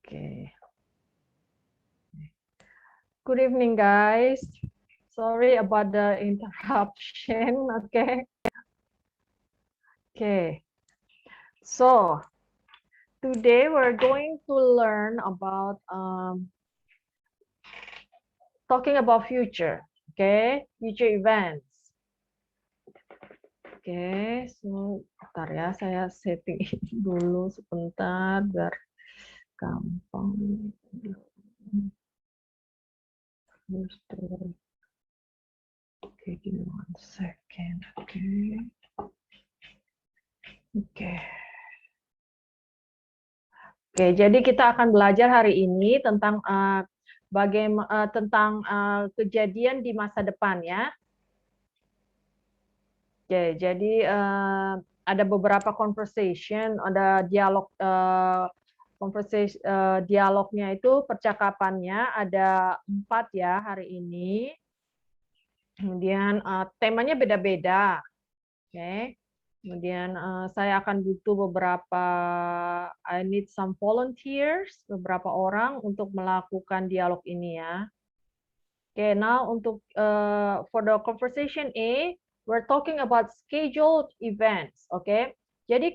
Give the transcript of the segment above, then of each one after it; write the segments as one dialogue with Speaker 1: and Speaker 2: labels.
Speaker 1: Okay. Good evening, guys. Sorry about the interruption. Okay. Okay. So today we're going to learn about talking about future. Okay, future events. Oke, so bentar ya, saya setting dulu sebentar biar gampang. Oke, give me 1 second. Oke. Oke. Oke, jadi kita akan belajar hari ini tentang kejadian di masa depan ya. Oke, jadi ada beberapa conversation, ada dialog dialognya itu percakapannya ada 4 ya hari ini. Kemudian temanya beda-beda. Oke. Kemudian saya akan butuh I need some volunteers, beberapa orang untuk melakukan dialog ini ya. Okay, now untuk for the conversation A, we're talking about scheduled events. Okay, jadi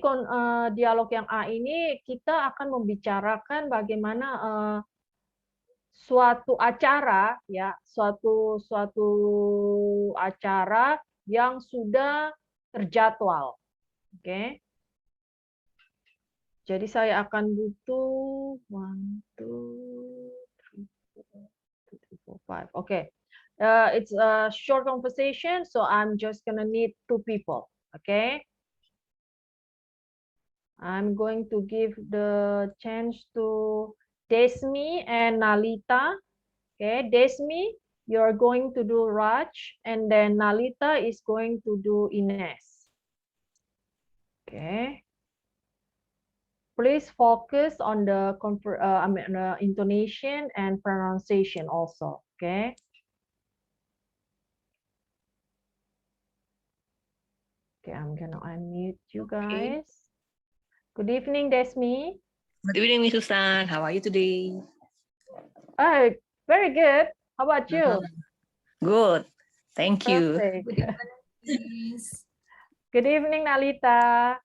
Speaker 1: dialog yang A ini kita akan membicarakan bagaimana suatu acara ya, suatu acara yang sudah terjadwal. Oke. Jadi saya akan butuh 1, 2, 3, 4, 5. Okay. It's a short conversation, so I'm just gonna need 2 people. Okay. I'm going to give the chance to Desmi and Nalita. Okay, Desmi, you're going to do Raj, and then Nalita is going to do Ines. Okay. Please focus on the intonation and pronunciation also. Okay. Okay, I'm gonna unmute you
Speaker 2: Okay.
Speaker 1: guys. Good evening, Desmi.
Speaker 2: Good evening, Miss Susan. How are you today?
Speaker 1: Oh, very good. How about you?
Speaker 2: Good. Thank you.
Speaker 1: Perfect.
Speaker 3: Good evening.
Speaker 1: Good evening, Nalita.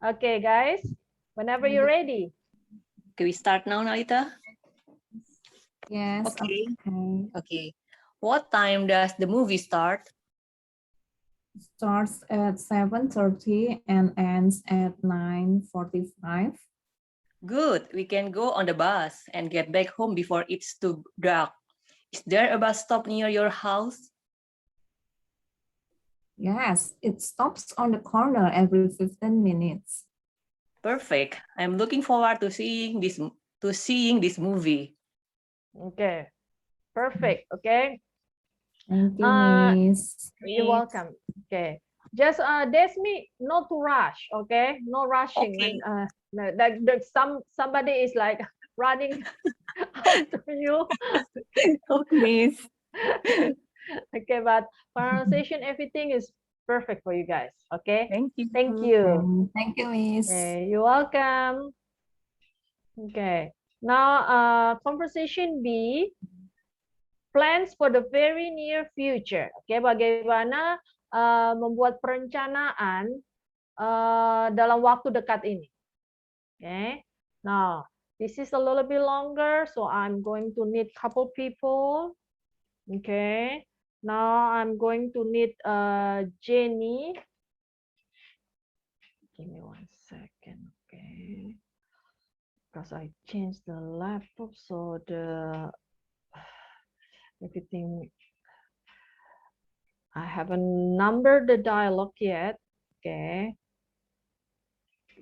Speaker 1: Okay, guys, whenever you're ready.
Speaker 2: Can we start now, Nalita?
Speaker 3: Yes.
Speaker 2: Okay.
Speaker 3: Okay.
Speaker 2: Okay. What time does the movie start?
Speaker 3: Starts at 7:30 and ends at 9:45.
Speaker 2: Good. We can go on the bus and get back home before it's too dark. Is there a bus stop near your house?
Speaker 3: Yes, it stops on the corner every 15 minutes.
Speaker 2: Perfect. I'm looking forward to seeing this movie.
Speaker 1: Okay, perfect. Okay.
Speaker 3: Thank you, Miss.
Speaker 1: You're welcome. Okay. Just Desmi, not to rush. Okay, no rushing.
Speaker 2: Okay.
Speaker 1: When somebody is like running after you.
Speaker 2: Okay.
Speaker 1: Okay, but pronunciation, everything is perfect for you guys. Okay.
Speaker 2: Thank you.
Speaker 1: Thank you.
Speaker 3: Thank you, Miss.
Speaker 1: Okay, you're welcome. Okay. Now, conversation B, plans for the very near future. Oke, bagaimana membuat perencanaan dalam waktu dekat ini. Okay. Now, this is a little bit longer, so I'm going to need couple people. Okay. Now I'm going to need Jenny. Give me 1 second. Okay. Because I changed the laptop, so the everything. I haven't numbered the dialogue yet. Okay.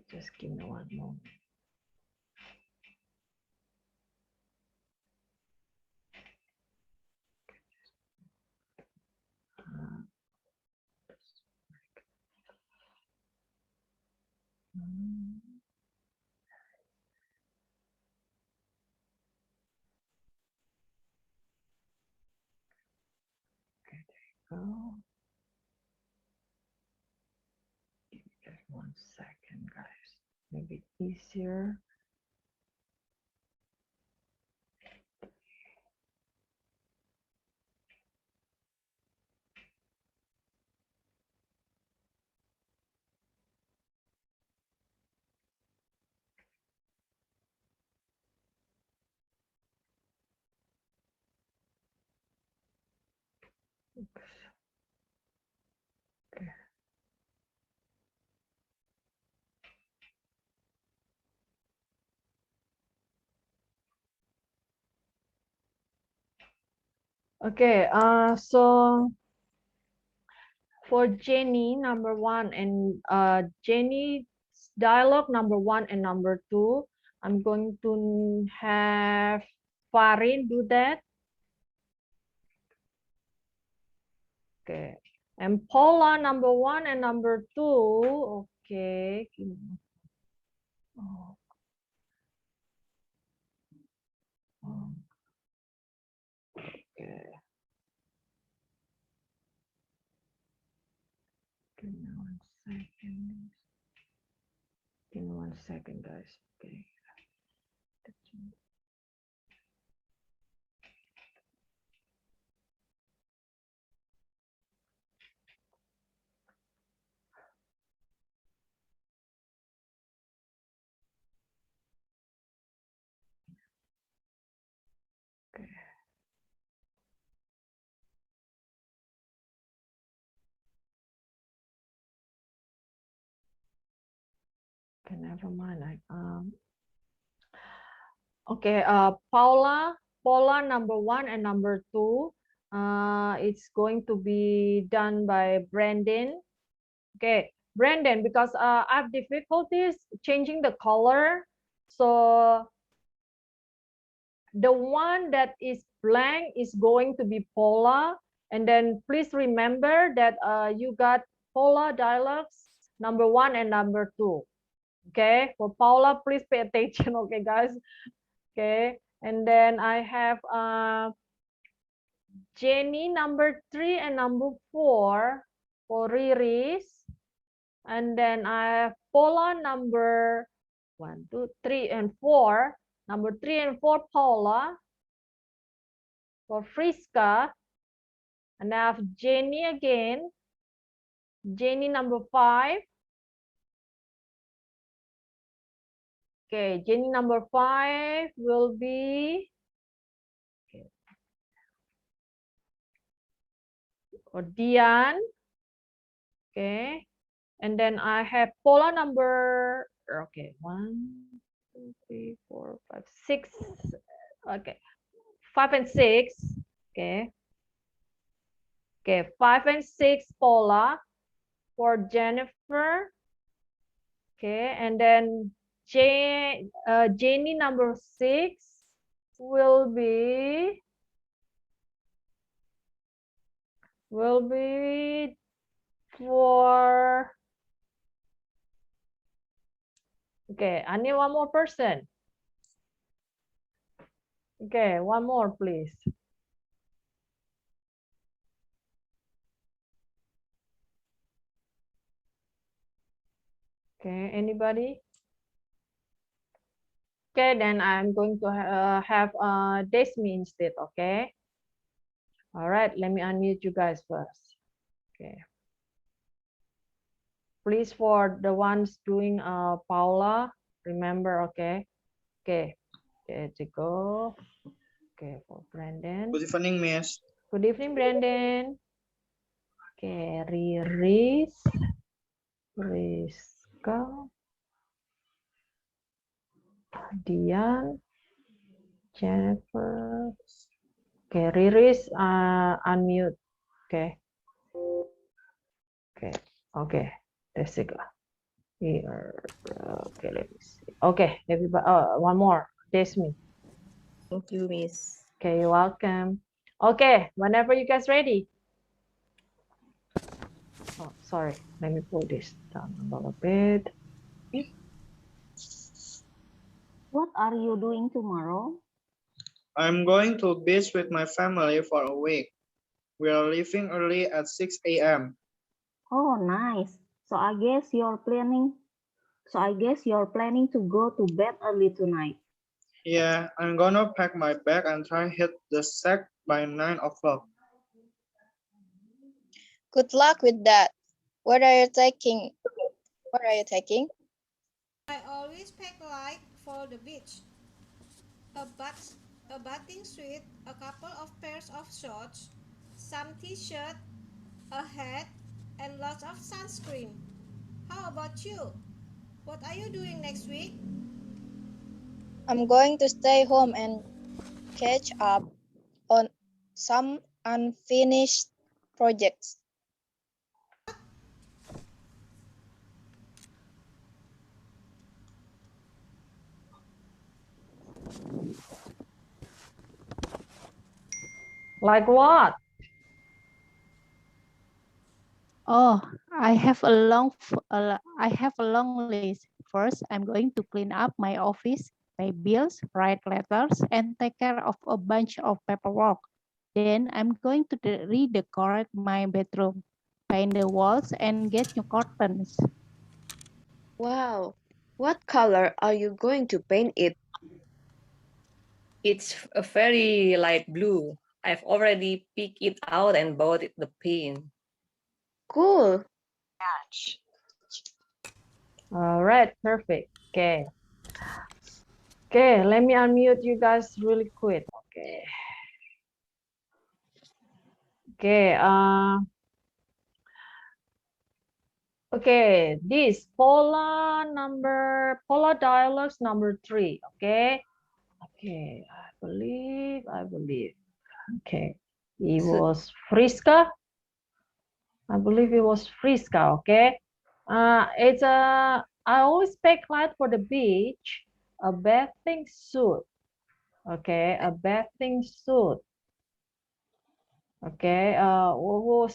Speaker 1: Just give me 1 moment. Okay, there you go. Give me just 1 second, guys. Maybe easier. Okay, so for Jenny, number 1, and Jenny's dialogue number 1 and number 2, I'm going to have Farin do that. Okay, and Paula number 1 and number 2. Okay. Oh. Okay. Give me 1 second. Give me 1 second, guys. Okay. Okay. Okay, never mind. Okay, Paula number 1 and number 2. It's going to be done by Brandon. Okay, Brandon, because I have difficulties changing the color. So the one that is blank is going to be Paula. And then please remember that you got Paula dialogues number 1 and number 2. Okay, for Paula, please pay attention. Okay, guys. Okay, and then I have Jenny number 3 and number 4 for Riris. And then I have Paula number 1, 2, 3, and 4. Number 3 and 4, Paula. For Friska. And I have Jenny again. Jenny number 5. Okay, Jenny number 5 will be or Dian. Okay. And then I have Paula number, okay, 1, 2, 3, 4, 5, 6. Okay, 5 and 6. Okay. Okay, 5 and 6, Paula. For Jennifer. Okay, and then Jenny number 6 will be for, okay, I need one more person. Okay, one more, please. Okay, anybody? Okay, then I'm going to have Desmi instead, okay? All right, let me unmute you guys first. Okay. Please, for the ones doing Paula, remember, okay? Okay, okay, to go. Okay, for Brandon.
Speaker 4: Good evening, Miss.
Speaker 1: Good evening, Brandon. Okay, Rizka, Dian, Jennifer. Okay, Riris, unmute. Okay. Okay. Okay. Jessica. Here. Okay, let me see. Okay, everybody. One more. Desmi.
Speaker 2: Thank you, Miss.
Speaker 1: Okay, you're welcome. Okay, whenever you guys ready. Oh, sorry. Let me pull this down a little bit.
Speaker 5: What are you doing tomorrow?
Speaker 4: I'm going to beach with my family for a week. We are leaving early at 6 a.m.
Speaker 5: Oh, nice. So I guess you're planning to go to bed early tonight.
Speaker 4: Yeah, I'm gonna pack my bag and try hit the sack by 9 o'clock.
Speaker 6: Good luck with that. What are you taking?
Speaker 7: I always pack light for the beach. A bathing suit, a couple of pairs of shorts, some t-shirt, a hat, and lots of sunscreen. How about you? What are you doing next week?
Speaker 6: I'm going to stay home and catch up on some unfinished projects.
Speaker 1: Like what?
Speaker 8: Oh, I have a long list. First, I'm going to clean up my office, pay bills, write letters, and take care of a bunch of paperwork. Then I'm going to redecorate my bedroom, paint the walls, and get new curtains.
Speaker 9: Wow. What color are you going to paint it?
Speaker 2: It's a very light blue. I've already picked it out and bought the paint.
Speaker 9: Cool.
Speaker 1: All right, perfect. Okay. Okay, let me unmute you guys really quick. Okay. Okay. Okay, this Pola dialogues number 3. Okay. Okay, I believe. Okay. It was Friska. I believe it was Friska. Okay. It's a. I always pack light for the beach. A bathing suit. Okay, a bathing suit. Okay. Who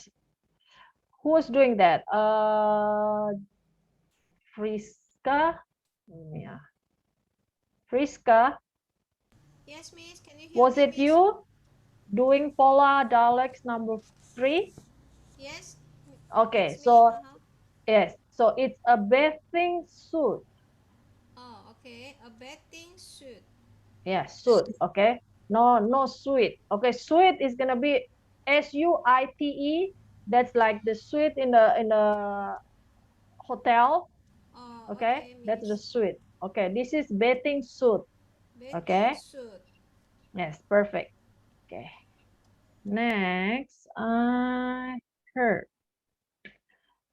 Speaker 1: was doing that? Friska. Yeah. Friska.
Speaker 7: Yes, miss. Can you hear
Speaker 1: Was
Speaker 7: me,
Speaker 1: it
Speaker 7: miss?
Speaker 1: you doing Pola dialects number 3?
Speaker 7: Yes.
Speaker 1: Okay,
Speaker 7: It's me.
Speaker 1: so yes, so it's a bathing suit.
Speaker 7: Oh, okay. A bathing suit.
Speaker 1: Yeah, suit. Okay, no suite. Okay, suite is gonna be SUITE. That's like the suite in the hotel.
Speaker 7: Oh,
Speaker 1: Okay,
Speaker 7: okay,
Speaker 1: that's the
Speaker 7: miss.
Speaker 1: suite. Okay, this is bathing suit.
Speaker 7: Bathing
Speaker 1: Okay,
Speaker 7: suit.
Speaker 1: yes, perfect. Okay, next I heard.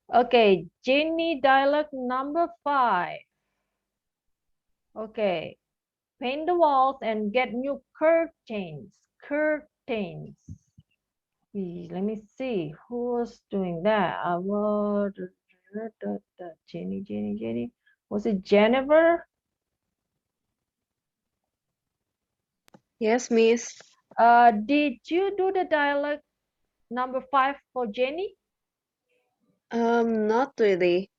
Speaker 1: Okay, Jenny dialogue number 5. Okay, paint the walls and get new curtains. Curtains. Let me see who's doing that. I will. Jenny. Was it Jennifer?
Speaker 9: Yes, miss.
Speaker 1: Did you do the dialogue number 5 for Jenny?
Speaker 9: Not really.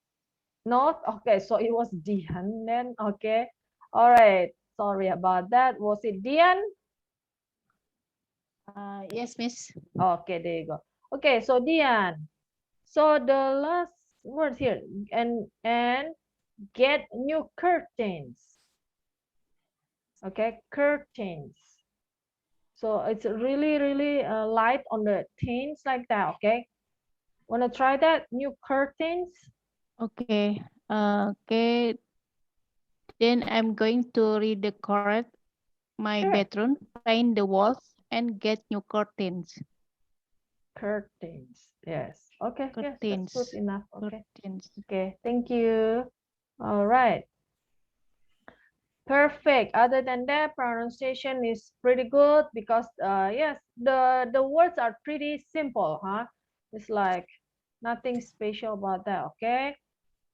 Speaker 1: Not? Okay, so it was Dian then. Okay. All right. Sorry about that. Was it Dian?
Speaker 8: Yes, miss.
Speaker 1: Okay, there you go. Okay, so Dian. So the last word here, and get new curtains. Okay, curtains. So it's really light on the things like that. Okay, wanna try that? New curtains.
Speaker 8: Okay. Okay. Then I'm going to redecorate my
Speaker 1: Sure.
Speaker 8: bedroom, paint the walls, and get new curtains.
Speaker 1: Curtains. Yes. Okay. Yes, that's
Speaker 8: Curtains.
Speaker 1: good enough. Okay.
Speaker 8: Curtains.
Speaker 1: Okay. Thank you. All right. Perfect. Other than that, pronunciation is pretty good because yes, the words are pretty simple, huh? It's like nothing special about that. Okay.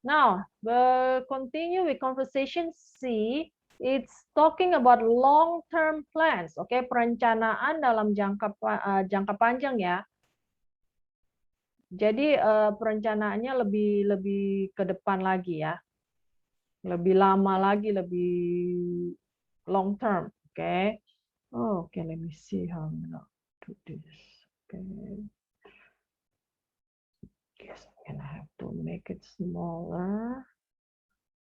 Speaker 1: Now we'll continue with conversation C. It's talking about long-term plans. Okay, perencanaan dalam jangka panjang ya. Jadi perencanaannya lebih ke depan lagi ya. Lebih lama lagi, lebih long term. Okay. Oh, okay, let me see how I'm gonna do this. Okay. Guess I'm gonna have to make it smaller.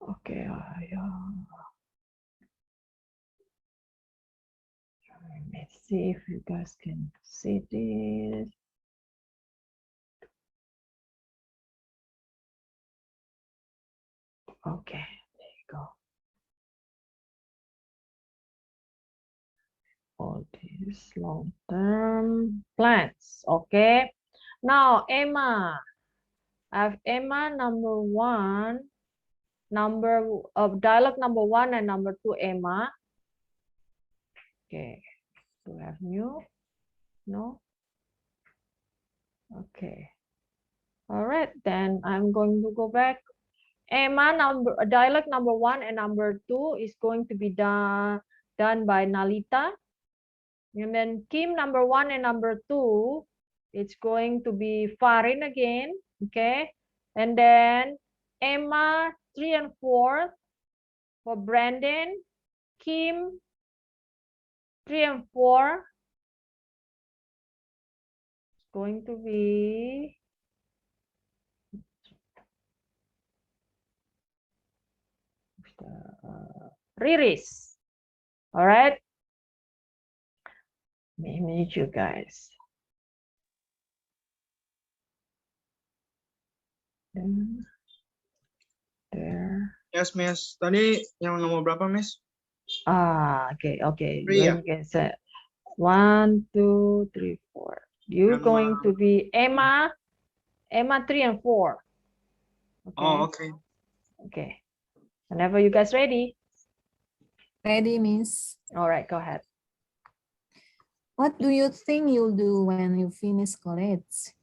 Speaker 1: Okay, yeah. Let me see if you guys can see this. Okay, there you go. All this. Use long-term plans. Okay. Now, Emma. I have Emma number 1, number of dialogue number 1 and number 2, Emma. Okay. Do I have new? No? Okay. All right, then I'm going to go back. Emma, dialogue number 1 and number 2 is going to be done by Nalita. And then Kim number 1 and number 2, it's going to be Farin again. Okay. And then Emma 3 and 4 for Brandon, Kim 3 and 4. It's going to be Riris. All right. Let me meet you guys. There.
Speaker 4: Yes, Miss. Tadi yang nomor berapa, Miss?
Speaker 1: Okay.
Speaker 4: Three,
Speaker 1: You can say 1, 2, 3, 4. You're
Speaker 4: Emma.
Speaker 1: going to be Emma 3 and 4. Okay.
Speaker 4: Oh, okay.
Speaker 1: Okay. Whenever you guys ready.
Speaker 3: Ready, Miss.
Speaker 1: All right, go ahead.
Speaker 3: What do you think you'll do when you finish college?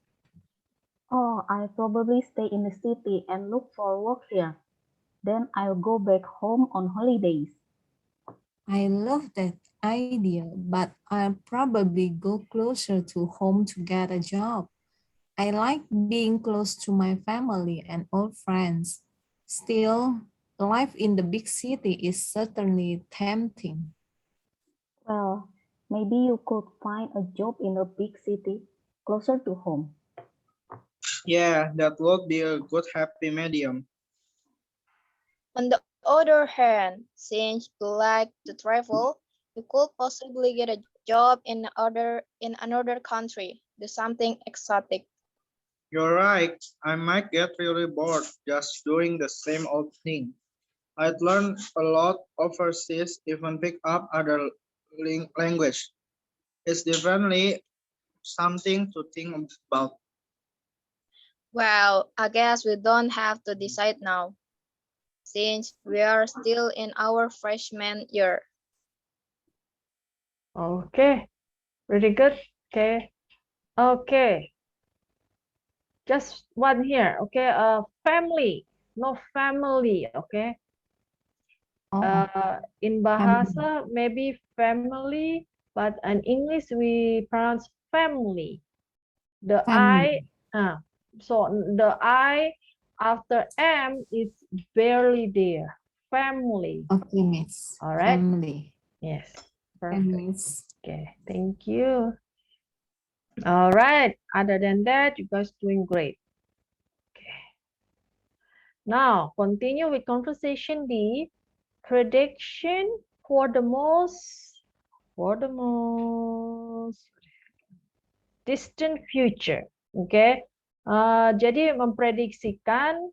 Speaker 5: Oh, I'll probably stay in the city and look for work here. Then I'll go back home on holidays.
Speaker 3: I love that idea, but I'll probably go closer to home to get a job. I like being close to my family and old friends. Still, life in the big city is certainly tempting.
Speaker 5: Well, maybe you could find a job in a big city closer to home.
Speaker 4: Yeah, that would be a good happy medium.
Speaker 6: On the other hand, since you like to travel, you could possibly get a job in another country, do something exotic.
Speaker 4: You're right. I might get really bored just doing the same old thing. I'd learn a lot overseas, even pick up other language. It's definitely something to think about.
Speaker 6: Well, I guess we don't have to decide now, since we are still in our freshman year.
Speaker 1: Okay. Really good. Okay. Okay. Just one here. Okay. Family. No family. Okay. In Bahasa, maybe family, but in English we pronounce family. The
Speaker 3: Family.
Speaker 1: so the I after M is barely there. Family.
Speaker 3: Okay, Miss.
Speaker 1: All right.
Speaker 3: Family.
Speaker 1: Yes. Perfect.
Speaker 3: Families.
Speaker 1: Okay. Thank you. All right. Other than that, you guys doing great. Okay. Now continue with conversation D. Prediction for the most distant future. Okay. Jadi memprediksikan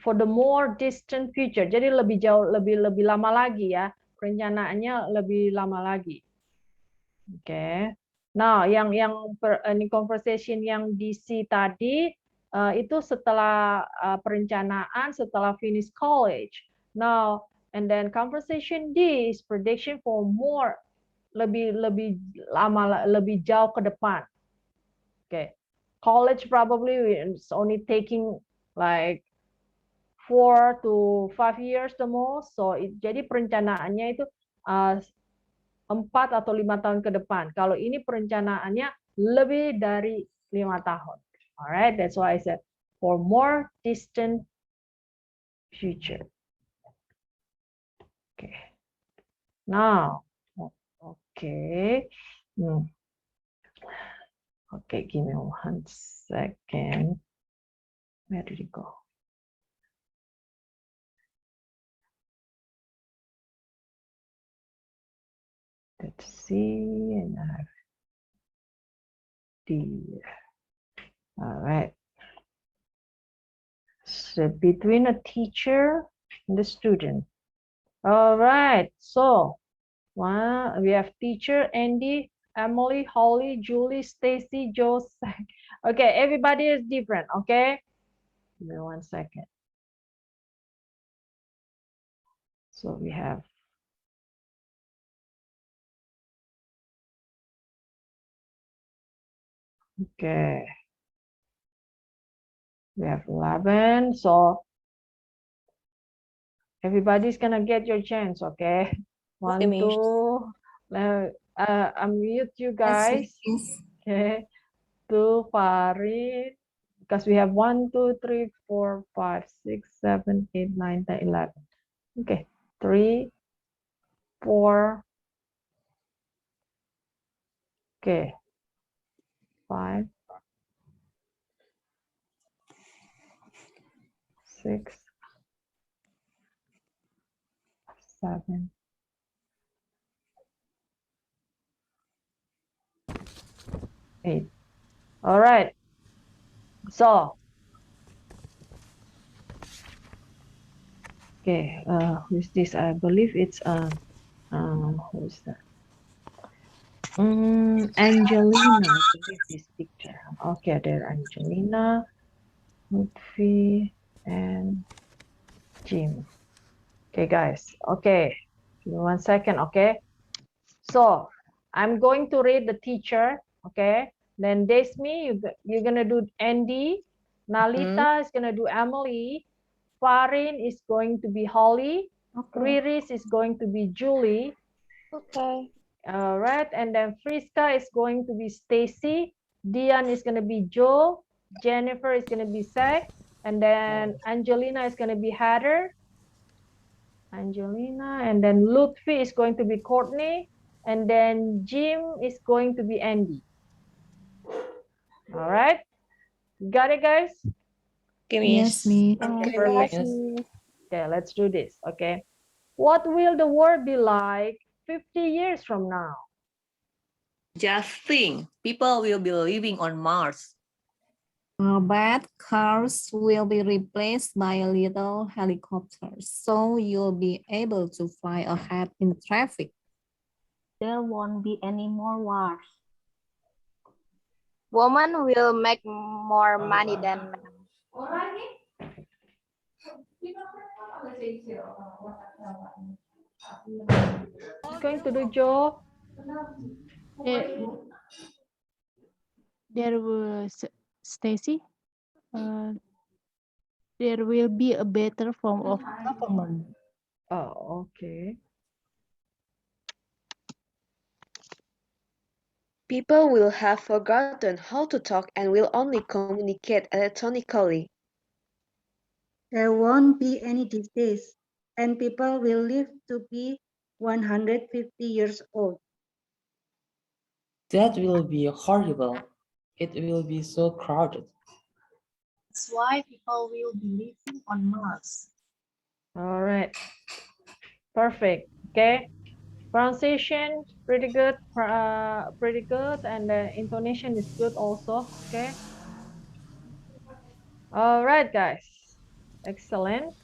Speaker 1: for the more distant future. Jadi lebih jauh, lebih lama lagi ya. Perencanaannya lebih lama lagi. Oke. Nah, ini conversation yang DC tadi itu setelah perencanaan, setelah finish college. Now, and then conversation D is prediction for more, lebih lama, lebih jauh ke depan. Okay. College probably is only taking like 4 to 5 years the most. So jadi perencanaannya itu 4 atau 5 tahun ke depan. Kalau ini perencanaannya lebih dari 5 tahun. Alright, that's why I said for more distant future. Okay. Now, okay. Okay, give me 1 second. Where did it go? Let's see, and I have D. All right. So between a teacher and the student. All right. So One, we have teacher, Andy, Emily, Holly, Julie, Stacy, Joe. Okay, everybody is different, okay? Give me 1 second. So we have okay. We have 11. So everybody's gonna get your chance, okay?
Speaker 2: Okay,
Speaker 1: 1,
Speaker 2: Miss.
Speaker 1: 2. Unmute you guys.
Speaker 3: Yes.
Speaker 1: Okay. 2, Farid. Because we have 1, 2, 3, 4, 5, 6, 7, 8, 9, 10, 11. Okay. 3, 4. Okay. 5, 6, 7. 8. All right. So, okay, who's this? I believe it's who's that? Angelina, I believe this picture. Okay, there, Angelina, Lutfi, and Jim. Okay, guys. Okay, give me 1 second. Okay, so I'm going to read the teacher. Okay, then Desmi, you're gonna do Andy. Nalita is gonna do Emily. Farin is going to be Holly.
Speaker 5: Okay.
Speaker 1: Riris is going to be Julie.
Speaker 6: Okay.
Speaker 1: All right, and then Friska is going to be Stacy. Dian is going to be Joe. Jennifer is going to be Zach. And then Angelina is going to be Heather. Angelina. And then Lutfi is going to be Courtney. And then Jim is going to be Andy. All right. Got it, guys?
Speaker 2: Okay,
Speaker 3: Yes,
Speaker 2: Miss.
Speaker 3: Miss.
Speaker 1: Okay,
Speaker 6: Yes,
Speaker 1: perfect.
Speaker 6: Miss.
Speaker 1: Okay, let's do this. Okay. What will the world be like 50 years from now?
Speaker 2: Just think, people will be living on Mars.
Speaker 3: Bad cars will be replaced by little helicopters, so you'll be able to fly ahead in traffic.
Speaker 5: There won't be any more wars.
Speaker 6: Women will make more money than men.
Speaker 1: Who's going to do, Joe?
Speaker 8: There was Stacy. There will be a better form of government.
Speaker 1: Oh, okay.
Speaker 9: People will have forgotten how to talk and will only communicate electronically.
Speaker 10: There won't be any disease, and people will live to be 150 years old.
Speaker 11: That will be horrible. It will be so crowded.
Speaker 3: That's why people will be living on Mars.
Speaker 1: All right. Perfect. Okay. Pronunciation pretty good. Pretty good, and the intonation is good also. Okay. All right, guys. Excellent.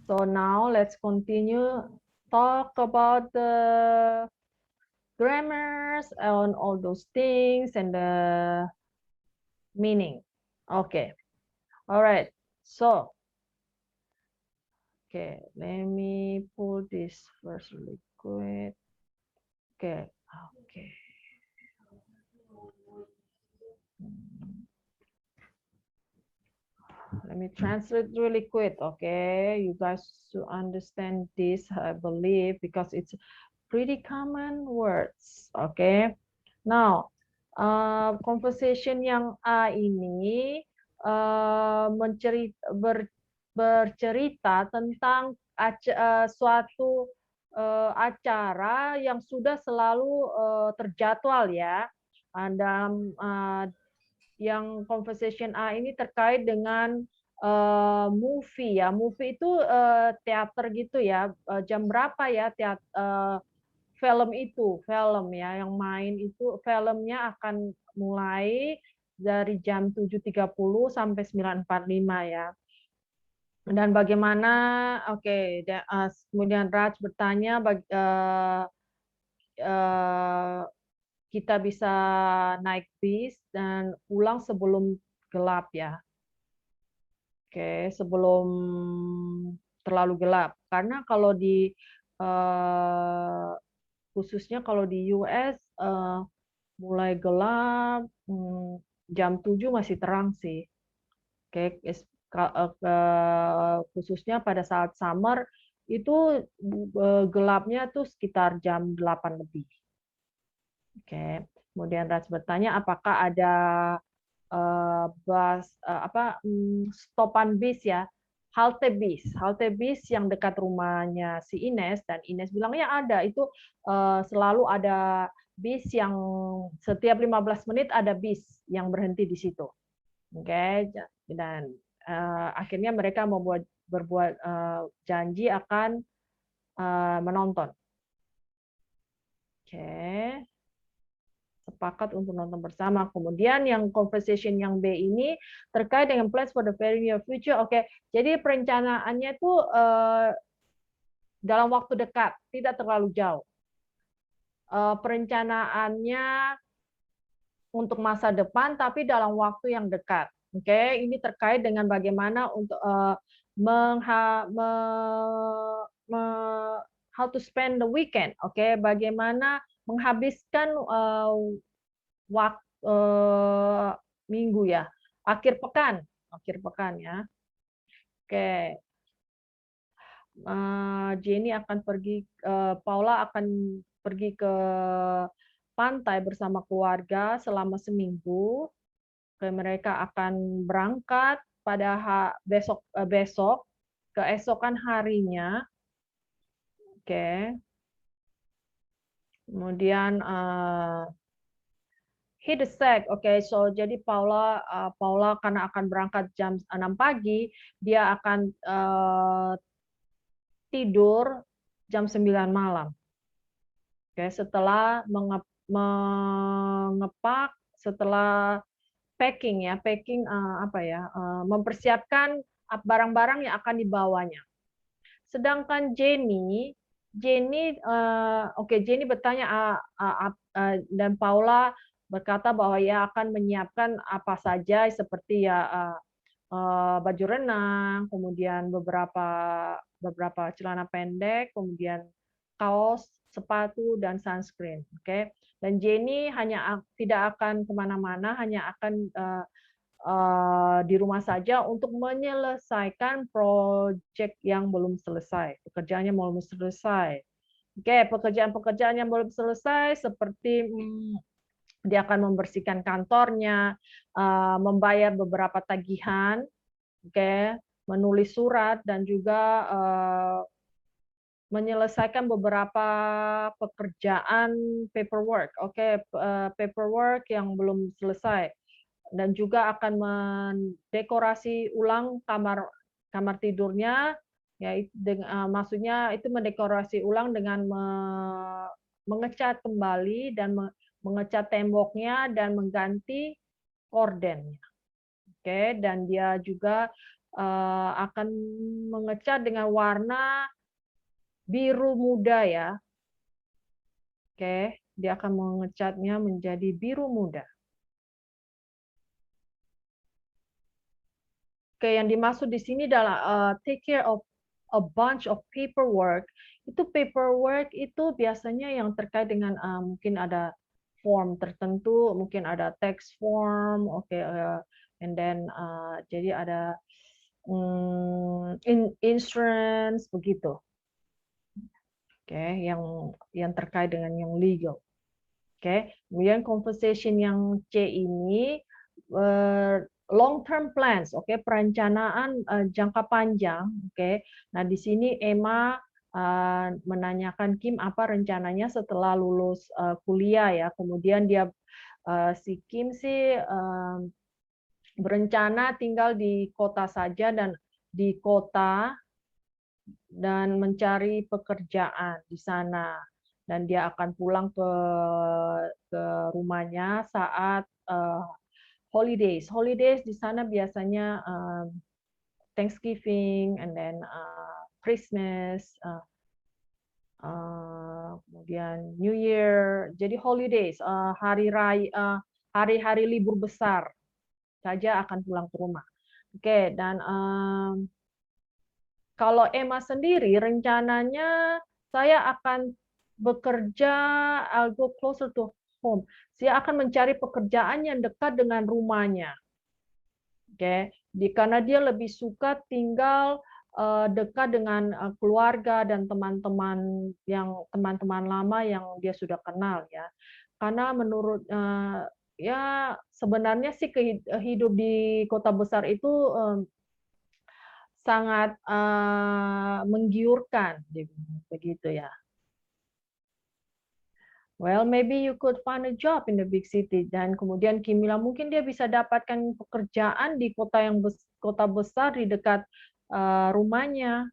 Speaker 1: So now let's continue talk about the grammars and all those things and the meaning. Okay. All right. So, okay, let me pull this first really quick. Okay. Okay. Let me translate really quick, okay? You guys should understand this, I believe, because it's pretty common words, okay? Now, conversation yang A ini bercerita tentang suatu acara yang sudah selalu terjadwal ya. Dalam yang conversation A ini terkait dengan movie ya. Movie itu teater gitu ya. Jam berapa ya film itu, film ya yang main itu filmnya akan mulai dari jam 7.30 sampai 9.45 ya. Dan bagaimana, kemudian Raj bertanya, kita bisa naik bis dan pulang sebelum gelap ya. Oke, sebelum terlalu gelap. Karena kalau di khususnya kalau di US mulai gelap jam 7 masih terang sih. Oke, khususnya pada saat summer itu gelapnya tuh sekitar jam 8 lebih. Oke, kemudian Raj bertanya apakah ada stopan bis ya, halte bis yang dekat rumahnya si Ines, dan Ines bilang ya ada, itu selalu ada bis yang setiap 15 menit ada bis yang berhenti di situ. Oke, dan akhirnya mereka berbuat janji akan menonton. Oke. Sepakat untuk nonton bersama. Kemudian yang conversation yang B ini terkait dengan plans for the very near future. Oke, jadi perencanaannya itu dalam waktu dekat, tidak terlalu jauh. Perencanaannya untuk masa depan, tapi dalam waktu yang dekat. Oke, ini terkait dengan bagaimana untuk how to spend the weekend. Oke, bagaimana menghabiskan waktu minggu ya, akhir pekan ya. Oke, Jenny akan pergi, Paula akan pergi ke pantai bersama keluarga selama seminggu. Oke, mereka akan berangkat pada besok keesokan harinya. Oke. Kemudian hit the sack. Oke, so jadi Paula karena akan berangkat jam 6 pagi, dia akan tidur jam 9 malam. Oke, setelah mengepak, setelah packing ya, mempersiapkan barang-barang yang akan dibawanya. Sedangkan Jenny bertanya dan Paula berkata bahwa ia akan menyiapkan apa saja seperti ya baju renang, kemudian beberapa celana pendek, kemudian kaos, sepatu, dan sunscreen. Oke, dan Jenny tidak akan kemana-mana, hanya akan di rumah saja untuk menyelesaikan proyek yang belum selesai, pekerjaannya belum selesai. Oke, pekerjaan-pekerjaan yang belum selesai seperti dia akan membersihkan kantornya, membayar beberapa tagihan, oke, menulis surat, dan juga menyelesaikan beberapa pekerjaan paperwork, paperwork yang belum selesai, dan juga akan mendekorasi ulang kamar tidurnya, ya, maksudnya itu mendekorasi ulang dengan mengecat kembali dan mengecat temboknya dan mengganti kordennya. Oke, dan dia juga akan mengecat dengan warna biru muda ya. Oke, dia akan mengecatnya menjadi biru muda. Oke, yang dimaksud di sini adalah take care of a bunch of paperwork. Itu paperwork itu biasanya yang terkait dengan mungkin ada form tertentu, mungkin ada tax form, and then jadi ada insurance begitu. Oke, yang terkait dengan yang legal. Oke, kemudian conversation yang C ini long term plans, perencanaan jangka panjang, Nah, di sini Emma menanyakan Kim apa rencananya setelah lulus kuliah ya. Kemudian si Kim sih berencana tinggal di kota saja dan mencari pekerjaan di sana, dan dia akan pulang ke rumahnya saat holidays di sana biasanya Thanksgiving, and then Christmas, kemudian New Year. Jadi holidays, hari raya, hari-hari libur besar saja akan pulang ke rumah. Oke, dan kalau Emma sendiri rencananya saya akan bekerja, I'll go closer to home. Saya akan mencari pekerjaan yang dekat dengan rumahnya. Oke, karena dia lebih suka tinggal dekat dengan keluarga dan teman-teman lama yang dia sudah kenal ya. Karena menurut ya sebenarnya sih hidup di kota besar itu sangat menggiurkan begitu ya. Well, maybe you could find a job in the big city. Dan kemudian Kim bilang mungkin dia bisa dapatkan pekerjaan di kota besar di dekat rumahnya.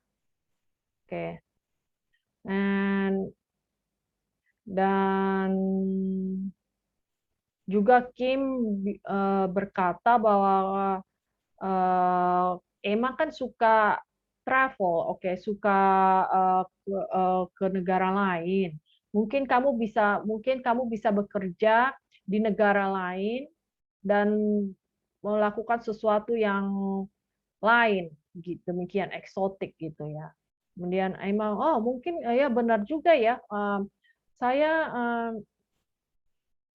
Speaker 1: Oke. Dan juga Kim berkata bahwa Emma kan suka travel, oke, suka ke negara lain. Mungkin kamu bisa bekerja di negara lain dan melakukan sesuatu yang lain, gitu, demikian eksotik gitu ya. Kemudian Emma, oh mungkin ya benar juga ya.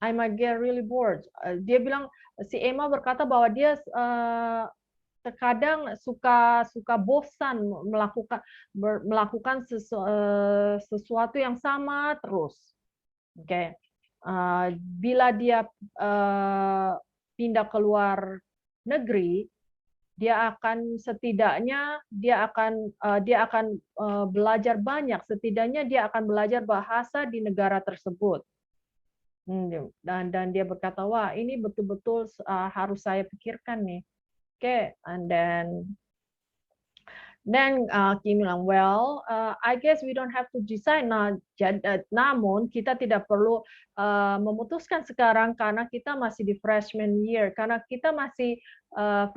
Speaker 1: I might get really bored. Dia bilang si Emma berkata bahwa dia terkadang suka bosan melakukan sesuatu yang sama terus. Oke. Bila dia pindah ke luar negeri, dia akan belajar banyak. Setidaknya dia akan belajar bahasa di negara tersebut. Dan dia berkata, wah ini betul-betul harus saya pikirkan nih. Oke, and then Kim bilang, well, I guess we don't have to decide now. Namun kita tidak perlu memutuskan sekarang karena kita masih di freshman year. Karena kita masih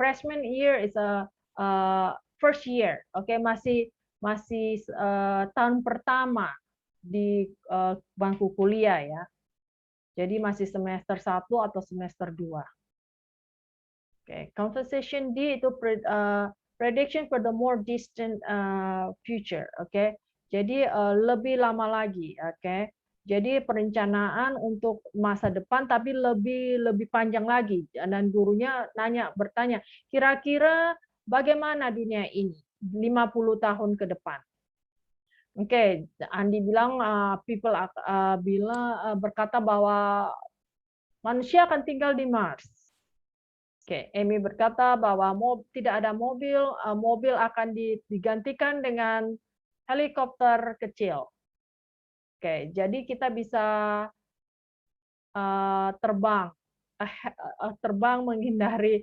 Speaker 1: freshman year is a first year, oke, masih tahun pertama di bangku kuliah ya. Jadi masih semester 1 atau semester 2. Okay. Conversation D itu prediction for the more distant future. Okay. Jadi lebih lama lagi. Okay. Jadi perencanaan untuk masa depan tapi lebih panjang lagi. Dan gurunya bertanya, kira-kira bagaimana dunia ini 50 tahun ke depan? Oke, Andi bilang berkata bahwa manusia akan tinggal di Mars. Oke, Amy berkata bahwa tidak ada mobil akan digantikan dengan helikopter kecil. Oke, jadi kita bisa terbang menghindari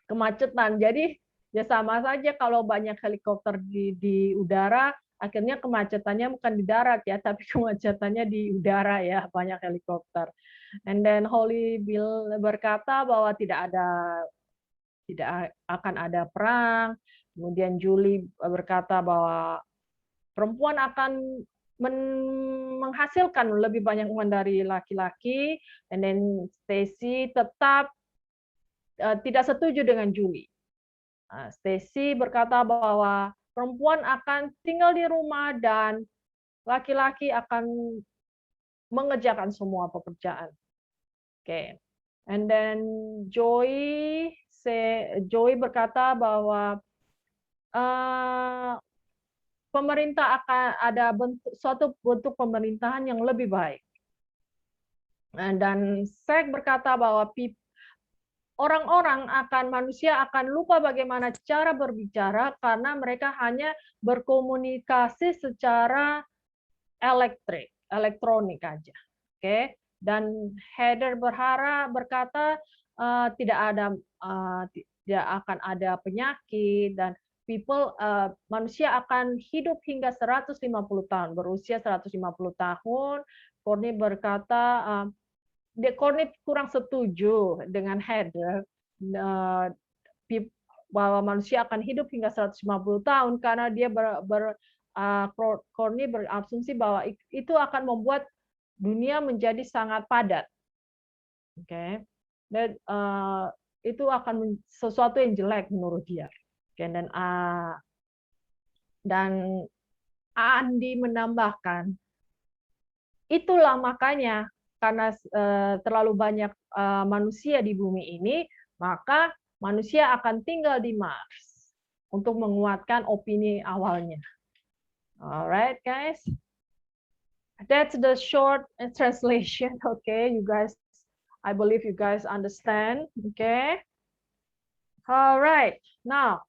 Speaker 1: kemacetan. Jadi ya sama saja kalau banyak helikopter di udara, akhirnya kemacetannya bukan di darat ya, tapi kemacetannya di udara ya, banyak helikopter. And then Holly berkata bahwa tidak akan ada perang. Kemudian Julie berkata bahwa perempuan akan menghasilkan lebih banyak uang dari laki-laki. And then Stacy tetap tidak setuju dengan Julie. Stacy berkata bahwa perempuan akan tinggal di rumah dan laki-laki akan mengerjakan semua pekerjaan. Oke. And then Joy berkata bahwa pemerintah akan ada suatu bentuk pemerintahan yang lebih baik. Dan Sek berkata bahwa manusia akan lupa bagaimana cara berbicara karena mereka hanya berkomunikasi secara elektronik aja. Oke. Dan Heather berkata tidak akan ada penyakit dan manusia akan hidup hingga 150 tahun, berusia 150 tahun. Courtney berkata Courtney kurang setuju dengan Heather. bahwa manusia akan hidup hingga 150 tahun karena dia Courtney berasumsi bahwa itu akan membuat dunia menjadi sangat padat. Oke. Dan itu akan sesuatu yang jelek menurut dia. Oke, dan Andi menambahkan, itulah makanya karena terlalu banyak manusia di bumi ini, maka manusia akan tinggal di Mars untuk menguatkan opini awalnya. Alright, guys. That's the short translation. Okay, you guys, I believe you guys understand. Okay. All right. Now,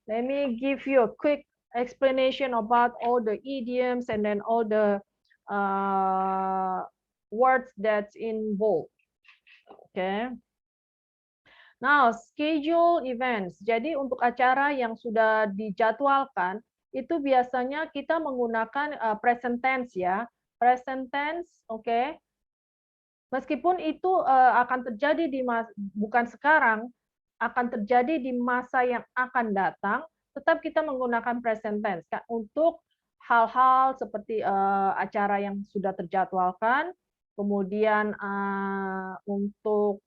Speaker 1: let me give you a quick explanation about all the idioms and then all the words that's involved. Okay. Now, schedule events. Jadi untuk acara yang sudah dijadwalkan, itu biasanya kita menggunakan present tense ya. Present tense, oke. Meskipun itu akan terjadi bukan sekarang, akan terjadi di masa yang akan datang, tetap kita menggunakan present tense untuk hal-hal seperti acara yang sudah terjadwalkan, kemudian untuk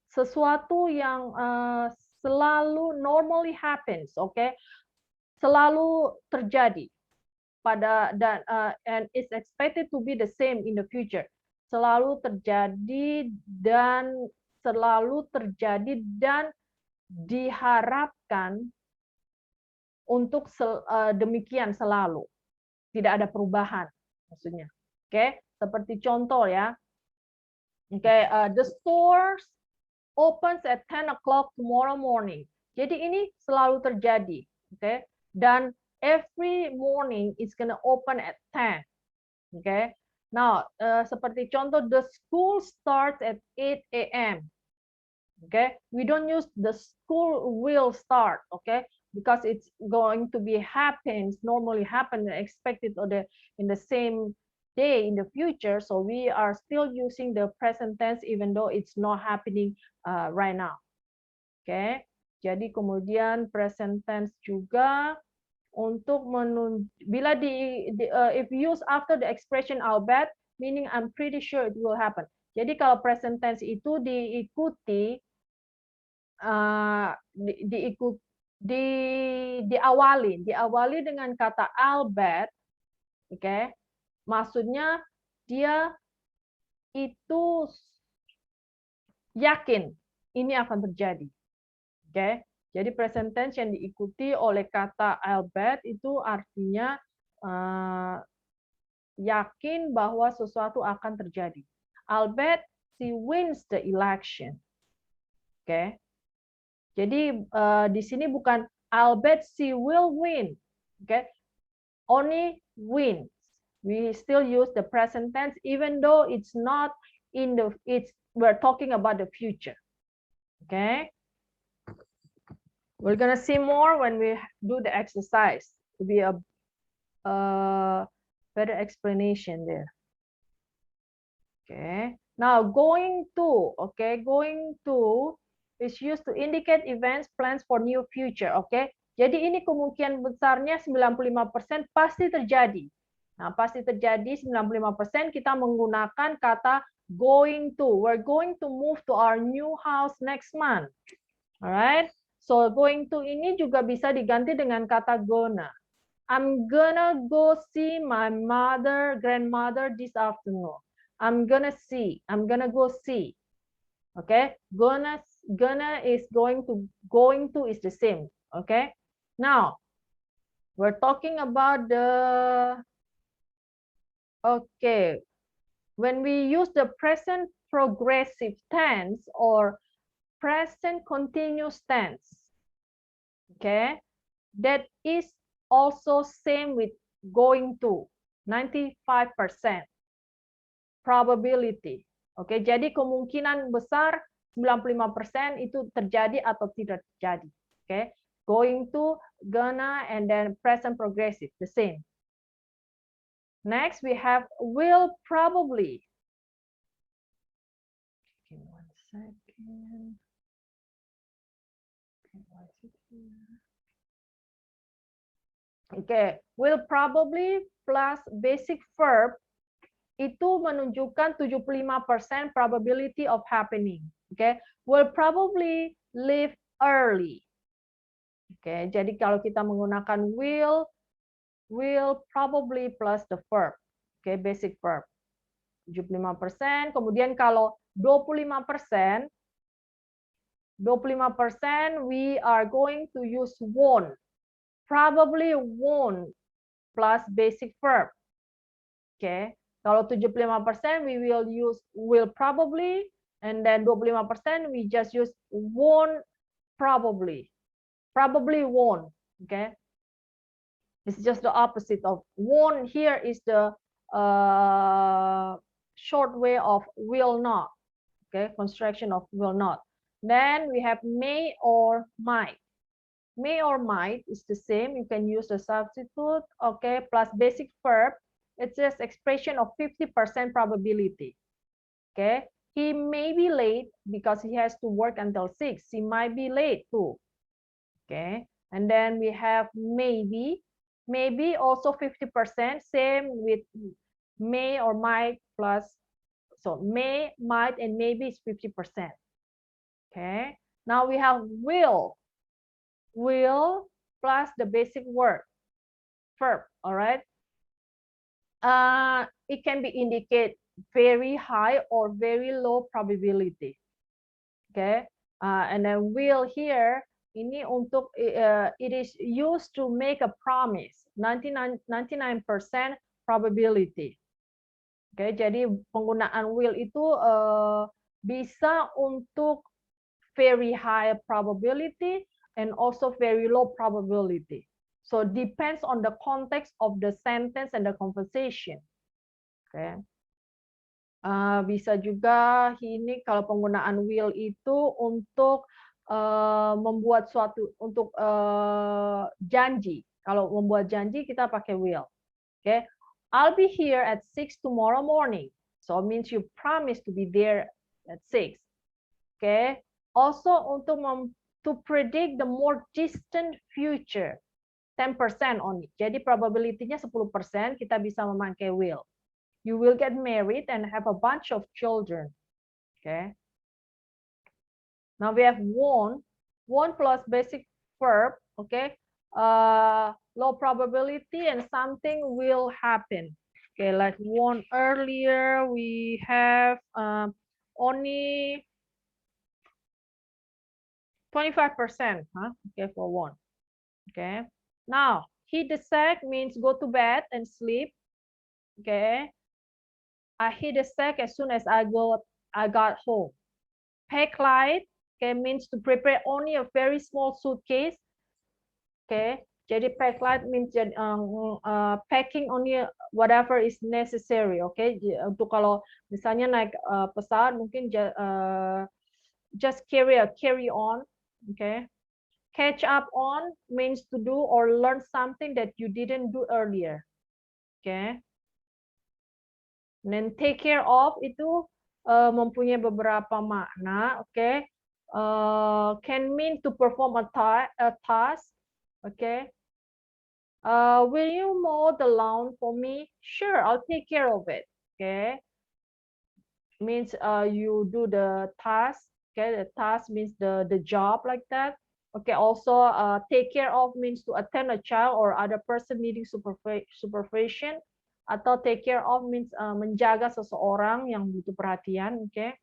Speaker 1: sesuatu yang selalu normally happens, oke, selalu terjadi and it's expected to be the same in the future, selalu terjadi dan diharapkan untuk demikian selalu, tidak ada perubahan maksudnya. Oke, seperti contoh ya. Oke, the stores opens at 10 o'clock tomorrow morning. Jadi ini selalu terjadi, oke? Dan every morning it's gonna open at 10. Okay. Now, seperti contoh, the school starts at 8 a.m. Okay, we don't use the school will start, okay, because it's going to be normally happen, expected in the same day in the future. So we are still using the present tense even though it's not happening right now. Okay, jadi kemudian present tense juga untuk bila if used after the expression I'll bet, meaning I'm pretty sure it will happen. Jadi kalau present tense itu diawali dengan kata I'll bet, oke, okay? Maksudnya dia itu yakin ini akan terjadi, oke? Okay? Jadi present tense yang diikuti oleh kata I'll bet itu artinya yakin bahwa sesuatu akan terjadi. I'll bet she wins the election. Oke. Okay? Jadi di sini bukan I'll bet she will win. Oke. Okay? Only wins. We still use the present tense even though it's not we're talking about the future. Okay? We're gonna see more when we do the exercise to be a better explanation there. Okay. Now going to, okay, going to is used to indicate events, plans for new future. Okay. Jadi ini kemungkinan besarnya 95% pasti terjadi. Nah, pasti terjadi 95% kita menggunakan kata going to. We're going to move to our new house next month. Alright. So going to ini juga bisa diganti dengan kata gonna. I'm gonna go see my grandmother this afternoon. I'm gonna go see. Okay? Gonna is going to is the same. Okay? Now, we're talking about when we use the present progressive tense or present continuous tense, okay, that is also same with going to, 95% probability. Oke, jadi kemungkinan besar 95% itu terjadi atau tidak terjadi. Oke, going to, gonna, and then present progressive, the same. Next, we have will probably. Give me 1 second. Oke, will probably plus basic verb itu menunjukkan 75% probability of happening. Oke, will probably leave early. Oke, jadi kalau kita menggunakan will probably plus the verb. Oke, basic verb. 75%, kemudian kalau 25%, we are going to use won't. Probably won't plus basic verb. Oke, kalau 75% we will use will probably, and then 25% we just use won't probably. Probably won't. Okay, it's just the opposite of won't. Here is the short way of will not. Okay, construction of will not. Then we have may or might. May or might is the same. You can use the substitute, okay, plus basic verb. It's just expression of 50% probability. Okay, he may be late because he has to work until 6. He might be late too. Okay, and then we have maybe. Maybe also 50%, same with may or might plus. So may, might, and maybe is 50%. Okay, now we have will. Will plus the basic word, verb, all right? It can be indicate very high or very low probability. Okay, and then will here, ini untuk, it is used to make a promise, 99% probability. Oke, jadi penggunaan will itu bisa untuk very high probability and also very low probability. So depends on the context of the sentence and the conversation. Okay. Bisa juga ini kalau penggunaan will itu untuk membuat suatu, untuk janji. Kalau membuat janji kita pakai will. Okay. I'll be here at 6 tomorrow morning. So it means you promise to be there at 6. Okay. Also untuk to predict the more distant future, 10% only. Jadi probability-nya 10%, kita bisa memakai will. You will get married and have a bunch of children. Okay. Now we have won't. Won't plus basic verb. Okay. Low probability and something will happen. Okay, like won't earlier, we have only 25%, huh? Okay, for one. Okay. Now, hit the sack means go to bed and sleep. Okay. I hit the sack as soon as I got home. Pack light, okay, means to prepare only a very small suitcase. Okay. Jadi pack light means packing only whatever is necessary. Okay. Untuk kalau misalnya naik pesawat mungkin just carry on. Okay. Catch up on means to do or learn something that you didn't do earlier. Okay. And then take care of itu mempunyai beberapa makna. Okay. Can mean to perform a task. Okay. Will you mow the lawn for me? Sure, I'll take care of it. Okay. Means you do the task. Okay, the task means the job like that. Okay, also take care of means to attend a child or other person needing supervision. Atau take care of means menjaga seseorang yang butuh perhatian. Okay.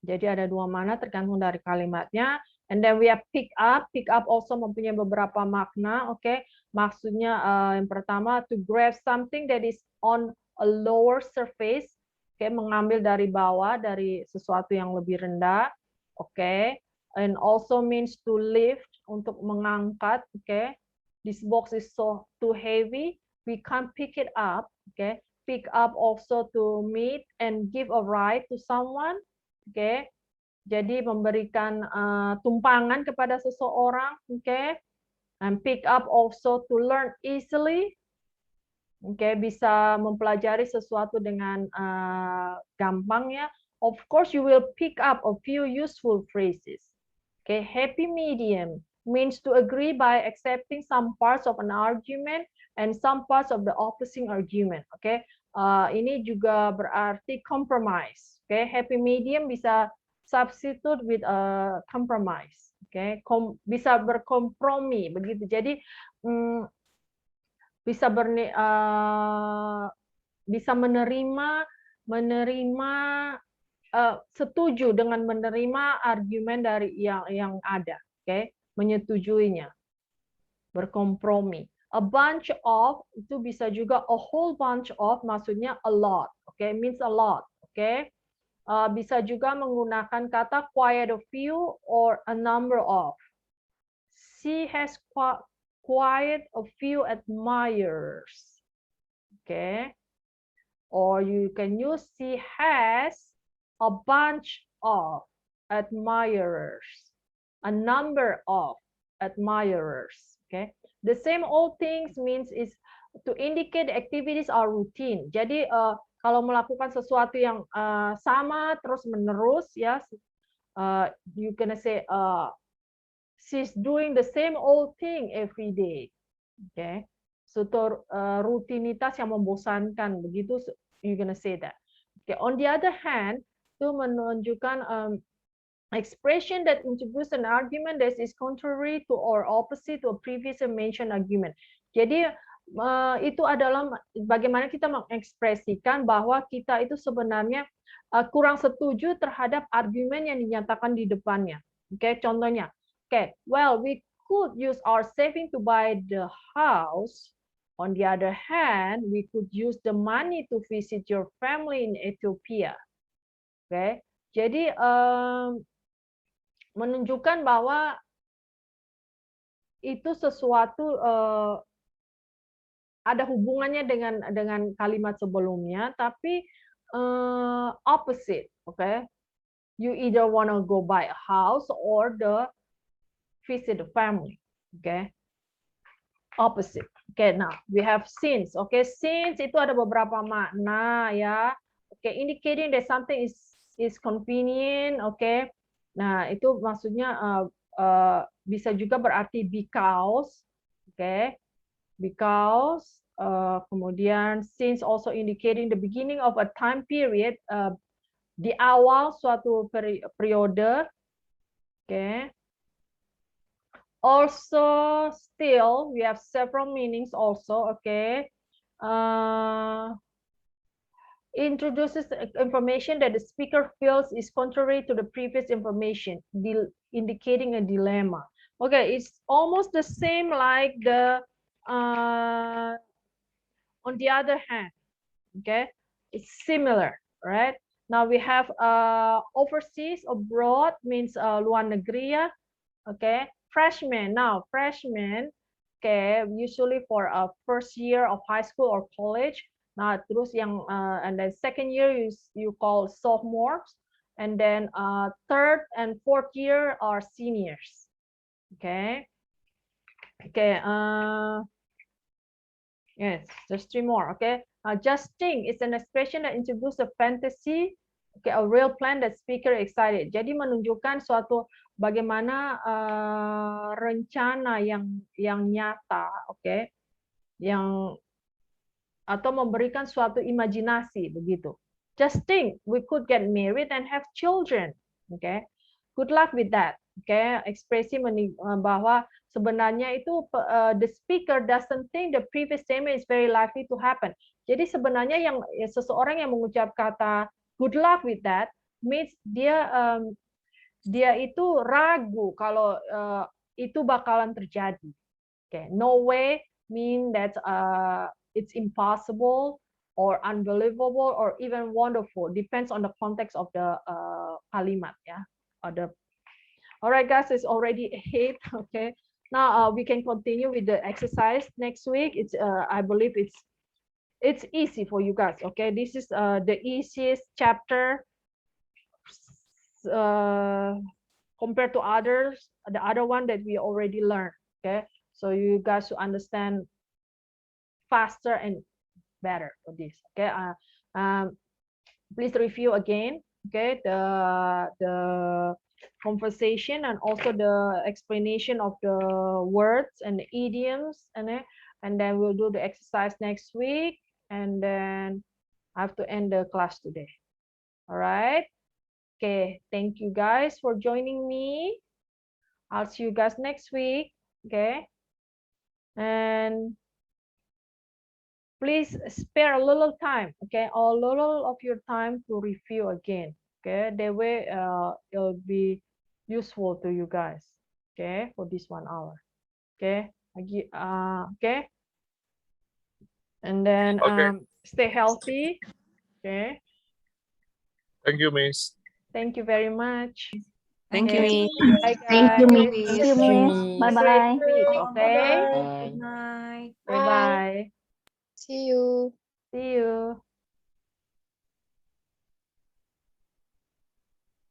Speaker 1: Jadi ada dua makna tergantung dari kalimatnya. And then we have pick up. Pick up also mempunyai beberapa makna. Okay. Maksudnya yang pertama to grab something that is on a lower surface. Okay, mengambil dari bawah, dari sesuatu yang lebih rendah. Okay. And also means to lift, untuk mengangkat. Okay. This box is so too heavy, we can't pick it up. Okay. Pick up also to meet and give a ride to someone. Okay. Jadi memberikan tumpangan kepada seseorang. Okay. And pick up also to learn easily. Okay, bisa mempelajari sesuatu dengan gampang ya. Of course, you will pick up a few useful phrases. Okay, happy medium means to agree by accepting some parts of an argument and some parts of the opposing argument. Oke, ini juga berarti compromise. Oke, happy medium bisa substitute with a compromise. Oke, bisa berkompromi begitu. Jadi bisa bisa menerima setuju dengan menerima argumen dari yang ada, oke, menyetujuinya, berkompromi. A bunch of itu bisa juga a whole bunch of, maksudnya a lot, oke, means a lot, oke. Bisa juga menggunakan kata quite a few or a number of. She has quite a few admirers, okay. Or you can use she has a bunch of admirers, a number of admirers. Okay, the same old things means is to indicate activities are routine. Jadi kalau melakukan sesuatu yang sama terus menerus, ya, you gonna say she's doing the same old thing every day. Okay, suatu rutinitas yang membosankan, begitu, you gonna say that. Okay, on the other hand, itu menunjukkan expression that introduce an argument that is contrary to or opposite to a previously mentioned argument. Jadi itu adalah bagaimana kita mengekspresikan bahwa kita itu sebenarnya kurang setuju terhadap argumen yang dinyatakan di depannya. Oke, contohnya, okay, well, we could use our saving to buy the house. On the other hand, we could use the money to visit your family in Ethiopia. Oke, jadi menunjukkan bahwa itu sesuatu ada hubungannya dengan kalimat sebelumnya, tapi opposite. Oke, you either wanna go buy a house or visit the family. Okay, opposite. Okay, now we have since. Okay, since itu ada beberapa makna, ya. Okay, indicating that something is convenient. Okay, nah itu maksudnya bisa juga berarti because. Okay, because. Kemudian since also indicating the beginning of a time period, di awal suatu periode. Okay. Also, still, we have several meanings also, okay. Introduces information that the speaker feels is contrary to the previous information, indicating a dilemma. Okay, it's almost the same like the, on the other hand, okay. It's similar, right? Now we have overseas, abroad means luar negeri, ya. Okay. Freshman. Now, freshman, okay, usually for a first year of high school or college. Nah, terus yang and then second year you call sophomores, and then third and fourth year are seniors. Okay. Okay. Yes, there's 3 more. Okay. Just think is an expression that introduces a fantasy. Okay, a real plan that speaker excited. Jadi menunjukkan suatu bagaimana rencana yang nyata, oke, yang atau memberikan suatu imajinasi, begitu. Just think, we could get married and have children, oke. Good luck with that, oke. Ekspresi bahwa sebenarnya itu the speaker doesn't think the previous statement is very likely to happen. Jadi sebenarnya yang seseorang yang mengucap kata good luck with that means dia itu ragu kalau itu bakalan terjadi. Okay, no way mean that it's impossible or unbelievable or even wonderful. Depends on the context of the kalimat, ya. Alright, guys, it's already 8. Okay, now we can continue with the exercise next week. It's I believe it's easy for you guys. Okay, this is the easiest chapter compared to others, the other one that we already learned. Okay, so you guys to understand faster and better for this. Okay, please review again. okay, the conversation and also the explanation of the words and the idioms, and then we'll do the exercise next week, and then I have to end the class today. All right. Okay, thank you guys for joining me. I'll see you guys next week. Okay. And please spare a little time, okay, a little of your time to review again. Okay, that way it'll be useful to you guys. Okay, for this 1 hour. Okay, okay, and then
Speaker 12: Okay.
Speaker 1: stay healthy. Okay,
Speaker 12: Thank you, Miss.
Speaker 1: thank you very much.
Speaker 2: Thank you,
Speaker 1: Okay,
Speaker 2: Miss.
Speaker 1: bye
Speaker 5: Thank you,
Speaker 1: guys.
Speaker 5: Miss.
Speaker 9: Thank
Speaker 5: Thank you, Miss.
Speaker 1: Have a
Speaker 5: Bye
Speaker 1: great
Speaker 5: bye.
Speaker 1: week. Okay,
Speaker 11: Bye.
Speaker 9: Good night.
Speaker 1: bye bye.
Speaker 6: See you.
Speaker 1: See you.